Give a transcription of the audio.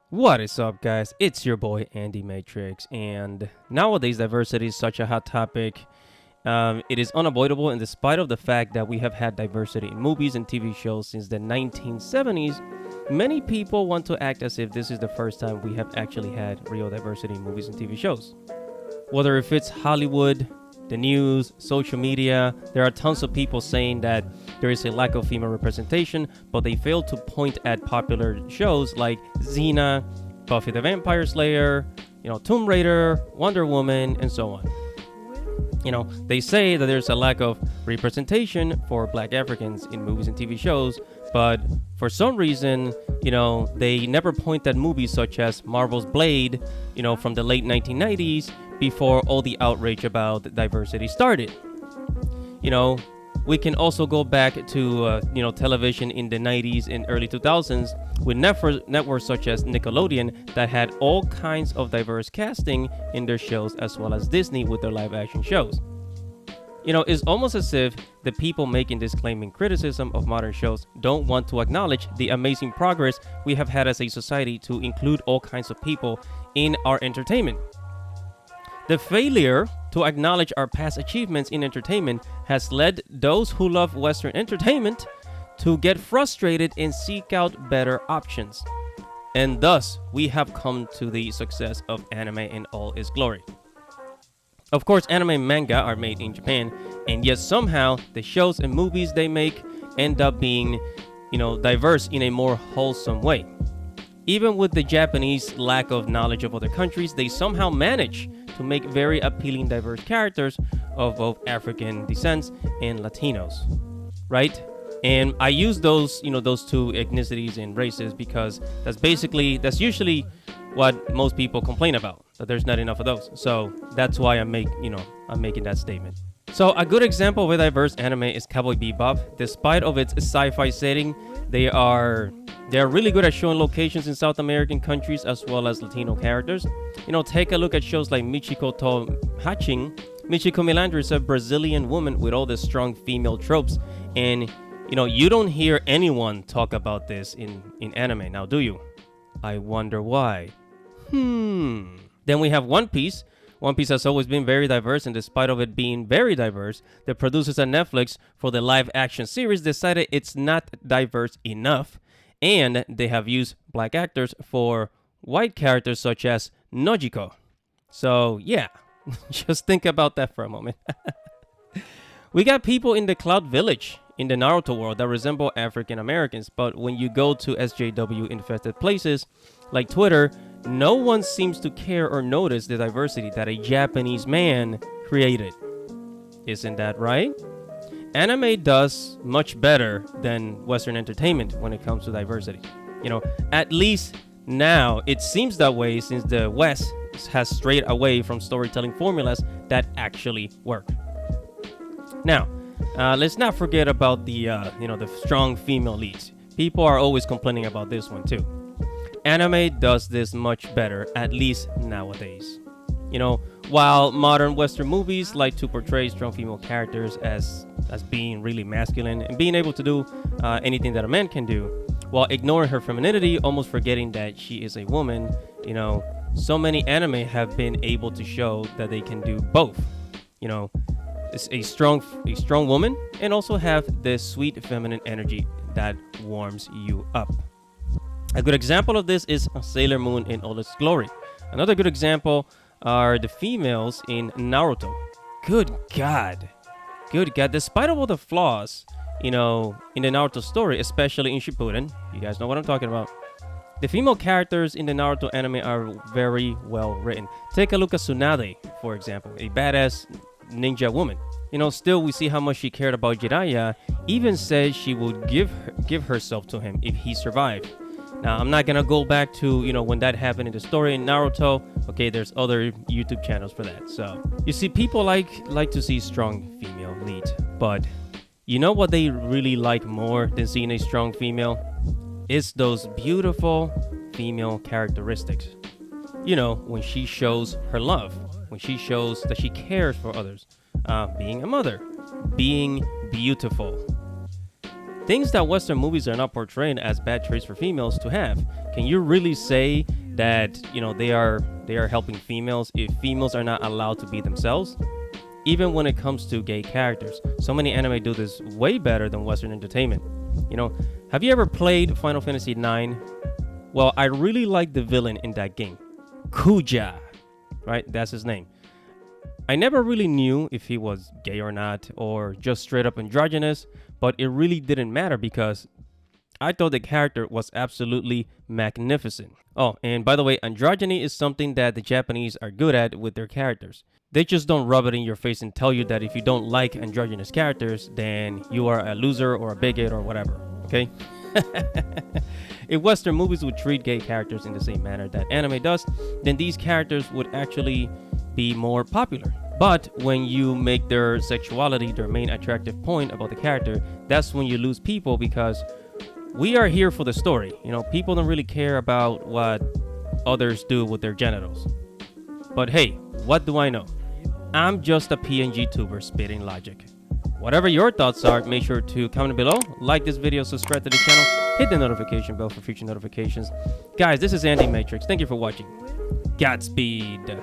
What is up, guys? It's your boy Andy Matrix, and nowadays diversity is such a hot topic. It is unavoidable, and despite of the fact that we have had diversity in movies and TV shows since the 1970s, many people want to act as if this is the first time we have actually had real diversity in movies and TV shows. Whether if it's Hollywood, the news, social media, there are tons of people saying that there is a lack of female representation, but they fail to point at popular shows like Xena, Buffy the Vampire Slayer, Tomb Raider, Wonder Woman, and so on. They say that there's a lack of representation for Black Africans in movies and TV shows, but for some reason, they never point at movies such as Marvel's Blade, from the late 1990s, before all the outrage about diversity started. We can also go back to television in the 90s and early 2000s with networks such as Nickelodeon that had all kinds of diverse casting in their shows, as well as Disney with their live action shows. It's almost as if the people making this claiming criticism of modern shows don't want to acknowledge the amazing progress we have had as a society to include all kinds of people in our entertainment. The failure to acknowledge our past achievements in entertainment has led those who love Western entertainment to get frustrated and seek out better options. And thus, we have come to the success of anime in all its glory. Of course, anime and manga are made in Japan, and yet somehow the shows and movies they make end up being, diverse in a more wholesome way. Even with the Japanese lack of knowledge of other countries, they somehow manage to make very appealing, diverse characters of both African descents and Latinos, right? And I use those two ethnicities and races because that's usually what most people complain about, that there's not enough of those. So that's why I'm making that statement. So a good example of a diverse anime is Cowboy Bebop. Despite of its sci-fi setting, they are really good at showing locations in South American countries as well as Latino characters. Take a look at shows like Michiko to Haching. Michiko Melandri is a Brazilian woman with all the strong female tropes. And, you don't hear anyone talk about this in anime now, do you? I wonder why. Then we have One Piece. One Piece has always been very diverse, and despite of it being very diverse, the producers at Netflix for the live action series decided it's not diverse enough, and they have used black actors for white characters such as Nojiko. So yeah, just think about that for a moment. We got people in the Cloud Village in the Naruto world that resemble African Americans, but when you go to SJW infested places like Twitter, no one seems to care or notice the diversity that a Japanese man created. Isn't that right? Anime does much better than Western entertainment when it comes to diversity. At least now it seems that way, since the West has strayed away from storytelling formulas that actually work. Now, let's not forget about the strong female leads. People are always complaining about this one too. Anime does this much better, at least nowadays. While modern Western movies like to portray strong female characters as being really masculine and being able to do anything that a man can do, while ignoring her femininity, almost forgetting that she is a woman, so many anime have been able to show that they can do both. It's a strong woman and also have this sweet feminine energy that warms you up. A good example of this is Sailor Moon in all its glory. Another good example are the females in Naruto. Good God. Despite all the flaws, in the Naruto story, especially in Shippuden, you guys know what I'm talking about. The female characters in the Naruto anime are very well written. Take a look at Tsunade, for example, a badass ninja woman. Still we see how much she cared about Jiraiya, even said she would give herself to him if he survived. Now, I'm not gonna go back to, when that happened in the story in Naruto. Okay, there's other YouTube channels for that. So, you see, people like to see strong female leads. But, you know what they really like more than seeing a strong female? It's those beautiful female characteristics. When she shows her love. When she shows that she cares for others. Being a mother. Being beautiful. things that Western movies are not portraying as bad traits for females to have. Can you really say that, you know, they are helping females if females are not allowed to be themselves? Even when it comes to gay characters, so many anime do this way better than Western entertainment. You know, have you ever played Final Fantasy IX? Well, I really like the villain in that game, Kuja, right? That's his name. I never really knew if he was gay or not, or just straight up androgynous, but it really didn't matter because I thought the character was absolutely magnificent. Oh, and by the way, androgyny is something that the Japanese are good at with their characters. They just don't rub it in your face and tell you that if you don't like androgynous characters, then you are a loser or a bigot or whatever, okay? If Western movies would treat gay characters in the same manner that anime does, then these characters would actually be more popular. But when you make their sexuality their main attractive point about the character, that's when you lose people, because we are here for the story. You know, people don't really care about what others do with their genitals. But hey, what do I know? I'm just a PNG tuber spitting logic. Whatever your thoughts are, make sure to comment below, like this video, subscribe to the channel, hit the notification bell for future notifications. Guys, this is Andy Matrix. Thank you for watching. Godspeed.